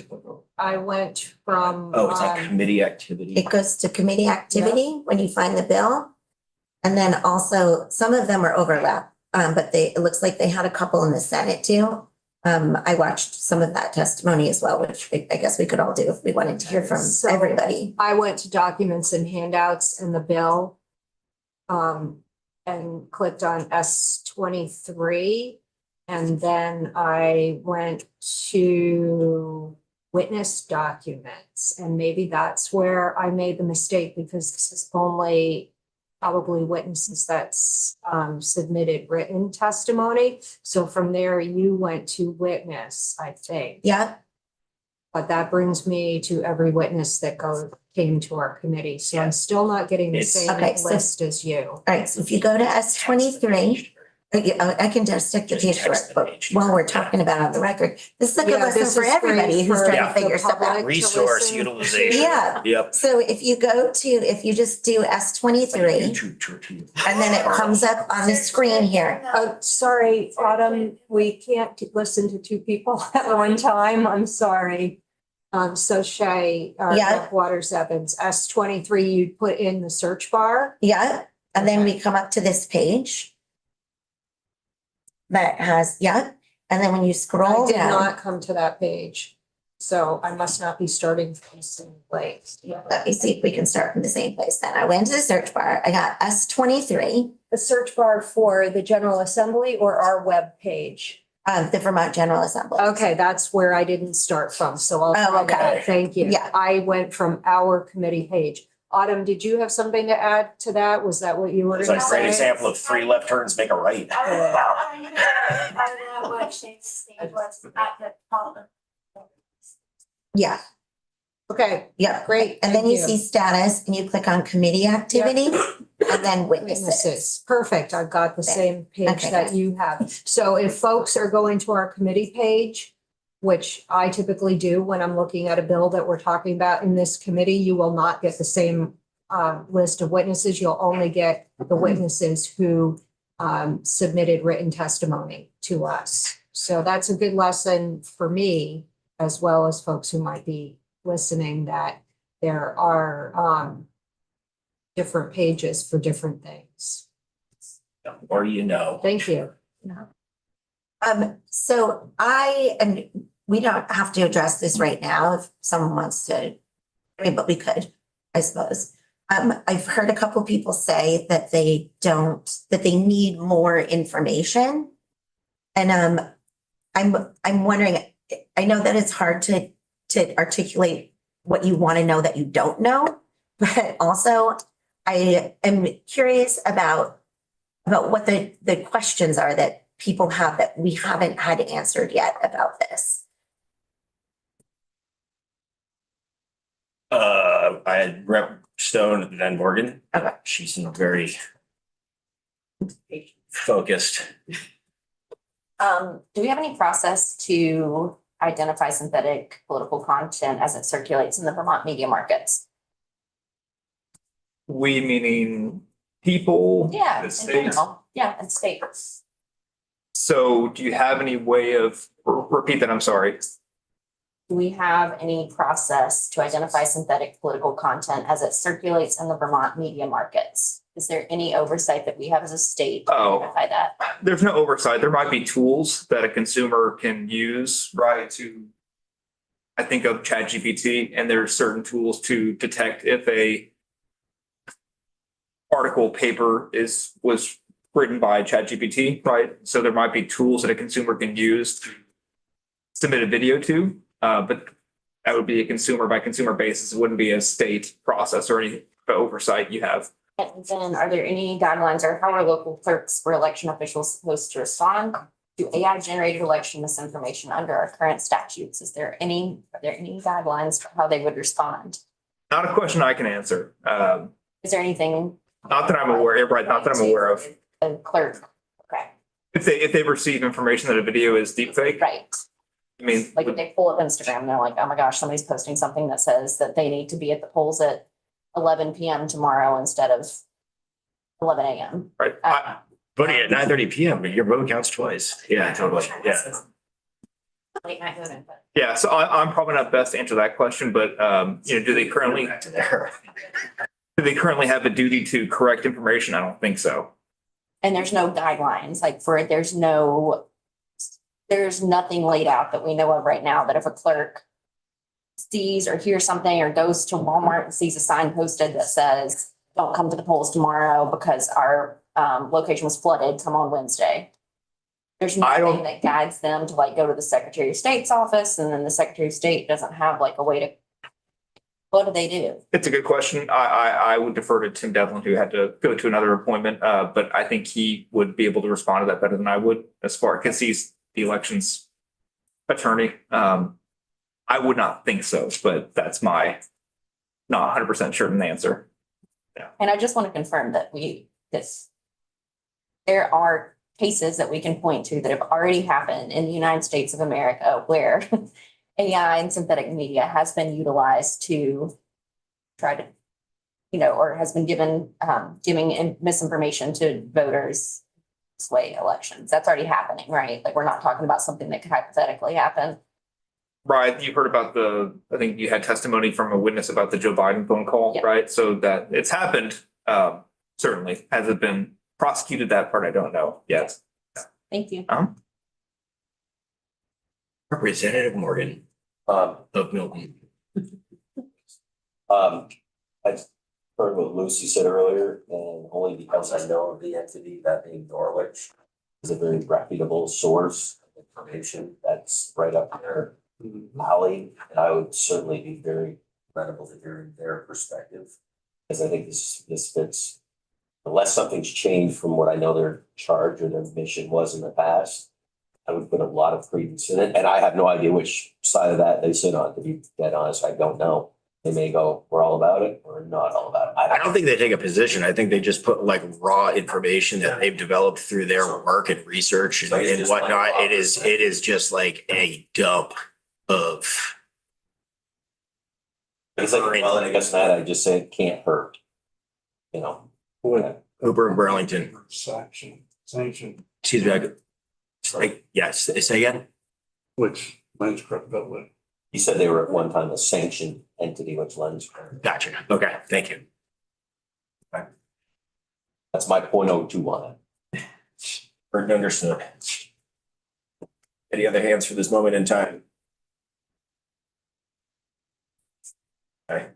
Speaker 10: from.
Speaker 2: Oh, it's like committee activity.
Speaker 8: It goes to committee activity when you find the bill. And then also, some of them are overlap, but it looks like they had a couple in the Senate too. I watched some of that testimony as well, which I guess we could all do if we wanted to hear from everybody.
Speaker 10: I went to documents and handouts in the bill. And clicked on S23. And then I went to witness documents, and maybe that's where I made the mistake, because this is only probably witnesses that's submitted written testimony. So from there, you went to witness, I think.
Speaker 8: Yeah.
Speaker 10: But that brings me to every witness that came to our committee. So I'm still not getting the same
Speaker 8: Okay, so-
Speaker 10: list as you.
Speaker 8: All right, so if you go to S23, Yeah, I can just stick the
Speaker 2: Just
Speaker 8: page to it,
Speaker 2: text the
Speaker 8: but
Speaker 2: page.
Speaker 8: while we're talking about it on the record, this is a good
Speaker 10: Yeah,
Speaker 8: lesson
Speaker 10: this
Speaker 8: for
Speaker 10: is great
Speaker 8: everybody who's
Speaker 10: for
Speaker 8: trying to
Speaker 2: the
Speaker 8: figure stuff
Speaker 10: public
Speaker 8: out.
Speaker 10: to
Speaker 2: Resource
Speaker 10: listen.
Speaker 2: utilization.
Speaker 8: Yeah.
Speaker 2: Yep.
Speaker 8: So if you go to, if you just do S23,
Speaker 2: YouTube church.
Speaker 8: and then it comes up on the screen here.
Speaker 10: Sorry, Autumn, we can't listen to two people at one time. I'm sorry. So Shay,
Speaker 8: Yeah.
Speaker 10: Waters Evans, S23, you put in the search bar.
Speaker 8: Yeah, and then we come up to this page that has, yeah, and then when you
Speaker 10: I
Speaker 8: scroll
Speaker 10: did
Speaker 8: down,
Speaker 10: not come to that page. So I must not be starting from the same place.
Speaker 8: let me see if we can start from the same place then. I went to the search bar, I got S23,
Speaker 10: The search bar for the General Assembly or our web page?
Speaker 8: the Vermont General Assembly.
Speaker 10: Okay, that's where I didn't start from, so I'll
Speaker 8: Oh,
Speaker 10: try
Speaker 8: okay.
Speaker 10: that. Thank you.
Speaker 8: Yeah.
Speaker 10: I went from our committee page. Autumn, did you have something to add to that? Was that what you were
Speaker 2: It's
Speaker 10: gonna
Speaker 2: a
Speaker 10: say?
Speaker 2: great example of 3 left turns make a right.
Speaker 8: Yeah,
Speaker 10: Okay,
Speaker 8: yeah,
Speaker 10: great.
Speaker 8: and then you
Speaker 10: thank
Speaker 8: see status and you click on committee activity and then witnesses.
Speaker 10: Witnesses. Perfect. I've got the same page
Speaker 8: Okay.
Speaker 10: that you have. So if folks are going to our committee page, which I typically do when I'm looking at a bill that we're talking about in this committee, you will not get the same list of witnesses. You'll only get the witnesses who submitted written testimony to us. So that's a good lesson for me, as well as folks who might be listening, that there are different pages for different things.
Speaker 2: Or you know.
Speaker 10: Thank you.
Speaker 8: So and we don't have to address this right now if someone wants to, I mean, but we could, I suppose. I've heard a couple people say that they need more information. And I'm wondering, I know that it's hard to articulate what you want to know that you don't know, but also I am curious about what the questions are that people have that we haven't had answered yet about this.
Speaker 2: I had Rep Stone at Van Morgan.
Speaker 8: Okay.
Speaker 2: She seemed very focused.
Speaker 9: Do we have any process to identify synthetic political content as it circulates in the Vermont media markets?
Speaker 7: We meaning people?
Speaker 9: Yeah,
Speaker 7: The
Speaker 9: in
Speaker 7: states?
Speaker 9: general. Yeah, and states.
Speaker 7: So do you have any way of, repeat that, I'm sorry.
Speaker 9: Do we have any process to identify synthetic political content as it circulates in the Vermont media markets? Is there any oversight that we have as a state to
Speaker 7: Oh.
Speaker 9: identify that?
Speaker 7: There's no oversight. There might be tools that a consumer can use, right, to, I think of ChatGPT, and there are certain tools to detect if a article paper was written by ChatGPT, right? So there might be tools that a consumer can use to submit a video to, but that would be a consumer by consumer basis. It wouldn't be a state process or any oversight you have.
Speaker 9: And then are there any guidelines or how are local clerks or election officials supposed to respond to AI generated election misinformation under our current statutes? Are there any guidelines for how they would respond?
Speaker 7: Not a question I can answer.
Speaker 9: Is there anything?
Speaker 7: Not that I'm aware, right, not that I'm aware of.
Speaker 9: A clerk, okay,
Speaker 7: If they receive information that a video is deepfake,
Speaker 9: right.
Speaker 7: I mean,
Speaker 9: Like if they pull up Instagram, they're like, oh my gosh, somebody's posting something that says that they need to be at the polls at 11 PM tomorrow instead of 11 AM.
Speaker 7: right,
Speaker 2: Voting at 9:30 PM, but your vote counts twice. Yeah, totally. Yeah.
Speaker 9: Late night voting, but.
Speaker 7: yeah, so I'm probably not best to answer that question, but do they currently
Speaker 2: Back to there.
Speaker 7: have a duty to correct information? I don't think so.
Speaker 9: And there's no guidelines, like for it, there's nothing laid out that we know of right now that if a clerk sees or hears something or goes to Walmart and sees a sign posted that says, don't come to the polls tomorrow because our location was flooded, come on Wednesday. There's nothing that guides them to like go to the Secretary of State's office and then the Secretary of State doesn't have like a way to, what do they do?
Speaker 7: It's a good question. I would defer to Tim Devlin, who had to go to another appointment, but I think he would be able to respond to that better than I would as far, because he's the elections attorney. I would not think so, but that's my not 100% certain answer.
Speaker 9: And I just want to confirm that there are cases that we can point to that have already happened in the United States of America where AI and synthetic media has been utilized to try to, or has been giving misinformation to voters, sway elections. That's already happening, right? Like, we're not talking about something that could hypothetically happen.
Speaker 7: Right, you heard about I think you had testimony from a witness about the Joe Biden phone call,
Speaker 9: Yeah.
Speaker 7: right? So that it's happened, certainly. Has it been prosecuted? That part I don't know yet.
Speaker 9: Thank you.
Speaker 2: Representative Morgan
Speaker 3: Um,
Speaker 2: of Milton.
Speaker 3: I heard what Lucy said earlier, and only because I know of the entity, that being Norwich, is a very reputable source of information that's right up their alley, and I would certainly be very credible to hearing their perspective. Because I think this fits, unless something's changed from what I know their charge or their mission was in the past, I would put a lot of credence in it, and I have no idea which side of that they sit on, to be dead honest, I don't know. They may go, we're all about it, or not all about it.
Speaker 2: I don't think they take a position. I think they just put like raw information that they've developed through their work and research
Speaker 3: So it's
Speaker 2: and
Speaker 3: just like
Speaker 2: whatnot.
Speaker 3: raw
Speaker 2: It is just like a dump of.
Speaker 3: It's like, well, and I guess that I just say it can't hurt. You know,
Speaker 5: What
Speaker 2: Hooper and Burlington.
Speaker 5: sanction,
Speaker 2: Excuse me. Yes, say again.
Speaker 5: which lends credibility.
Speaker 3: he said they were at one time a sanctioned entity, which lends.
Speaker 2: Gotcha. Okay, thank you.
Speaker 3: That's my 0.02 on it.
Speaker 2: Heard and understood. Any other hands for this moment in time? Okay.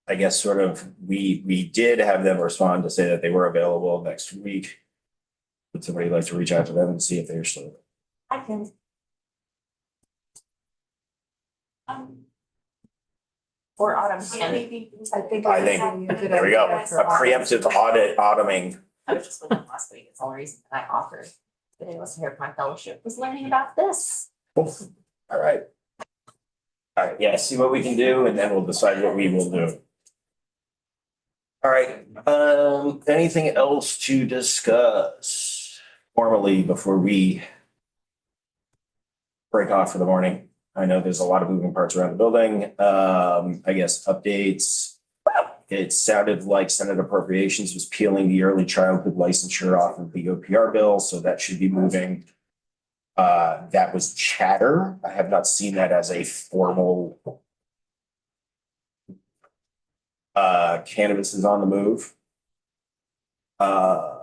Speaker 2: I guess sort of, we did have them respond to say that they were available next week. Would somebody like to reach out to them and see if they're still?
Speaker 9: I can. Or autumn can.
Speaker 10: I think.
Speaker 2: I think, there we go, a preemptive auditing.
Speaker 9: I was just looking last week. It's the only reason that I offered. That I wasn't here for my fellowship was learning about this.
Speaker 2: All right. All right, yeah, see what we can do and then we'll decide what we will do. All right, anything else to discuss formally before we break off for the morning? I know there's a lot of moving parts around the building. I guess updates. It sounded like Senate Appropriations was peeling the early childhood licensure off of the OPR bill, so that should be moving. That was chatter. I have not seen that as a formal. Cannabis is on the move. I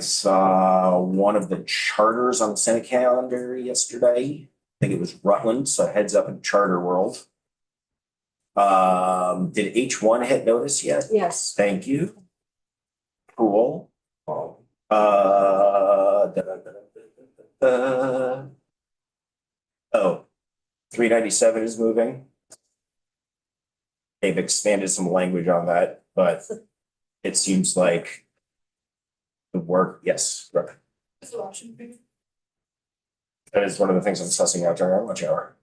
Speaker 2: saw one of the charters on the Senate calendar yesterday. I think it was Rutland, so heads up in charter world. Did H1 hit notice yet?
Speaker 10: Yes.
Speaker 2: Thank you. Cool. Oh, 397 is moving. They've expanded some language on that, but it seems like the work, yes, right. That is one of the things I'm sussing out during our lunch hour.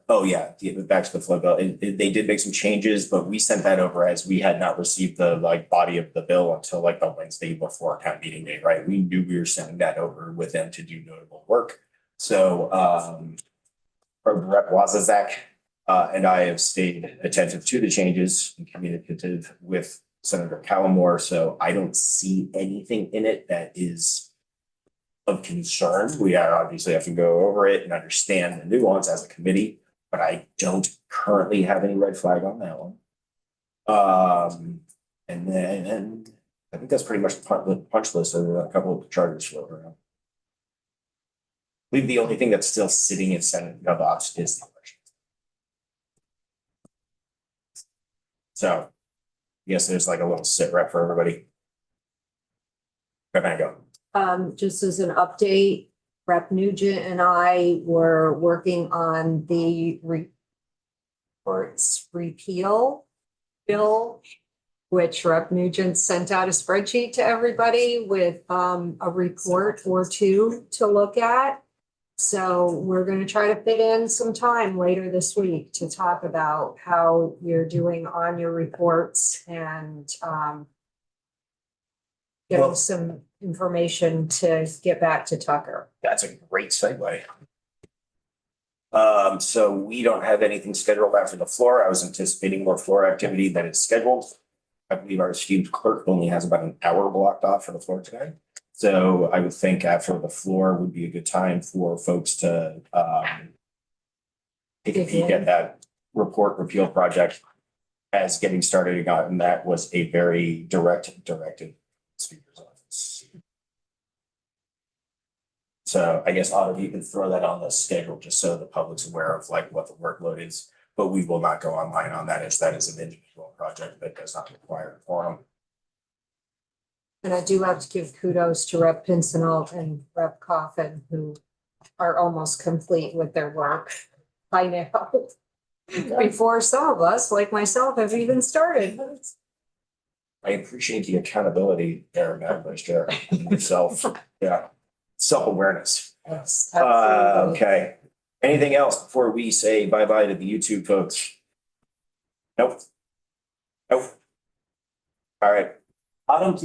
Speaker 2: Oh yeah, back to the flood bill. They did make some changes, but we sent that over as we had not received the body of the bill until the Wednesday before town meeting day, right? We knew we were sending that over with them to do notable work. So Rep. Wazazak and I have stayed attentive to the changes and communicative with Senator Callamore. So I don't see anything in it that is of concern. We obviously have to go over it and understand the nuance as a committee, but I don't currently have any red flag on that one. And then I think that's pretty much the punch list of a couple of charters floating around. I believe the only thing that's still sitting in Senate GovOps is the election. So yes, there's a little sit rep for everybody. Go.
Speaker 10: Just as an update, Rep. Nugent and I were working on the reports repeal bill, which Rep. Nugent sent out a spreadsheet to everybody with a report or two to look at. So we're gonna try to fit in some time later this week to talk about how you're doing on your reports and getting
Speaker 2: Well-
Speaker 10: some information to get back to Tucker.
Speaker 2: That's a great segue. So we don't have anything scheduled after the floor. I was anticipating more floor activity than is scheduled. I believe our esteemed clerk only has about an hour blocked off for the floor today. So I would think after the floor would be a good time for folks to take a peek at that report repeal project as getting started on, and that was a very directed speaker's office. So I guess Autumn, you can throw that on the schedule just so the public's aware of like what the workload is, but we will not go online on that as that is an individual project that does not require a forum.
Speaker 10: And I do have to give kudos to Rep. Pincinel and Rep. Coffin, who are almost complete with their work by now. Before some of us, like myself, have even started.
Speaker 2: I appreciate the accountability there, Madam Vice Chair, yourself, yeah, self-awareness.
Speaker 10: Yes, absolutely.
Speaker 2: Okay, anything else before we say bye-bye to the YouTube folks? Nope. Nope. All right, Autumn, please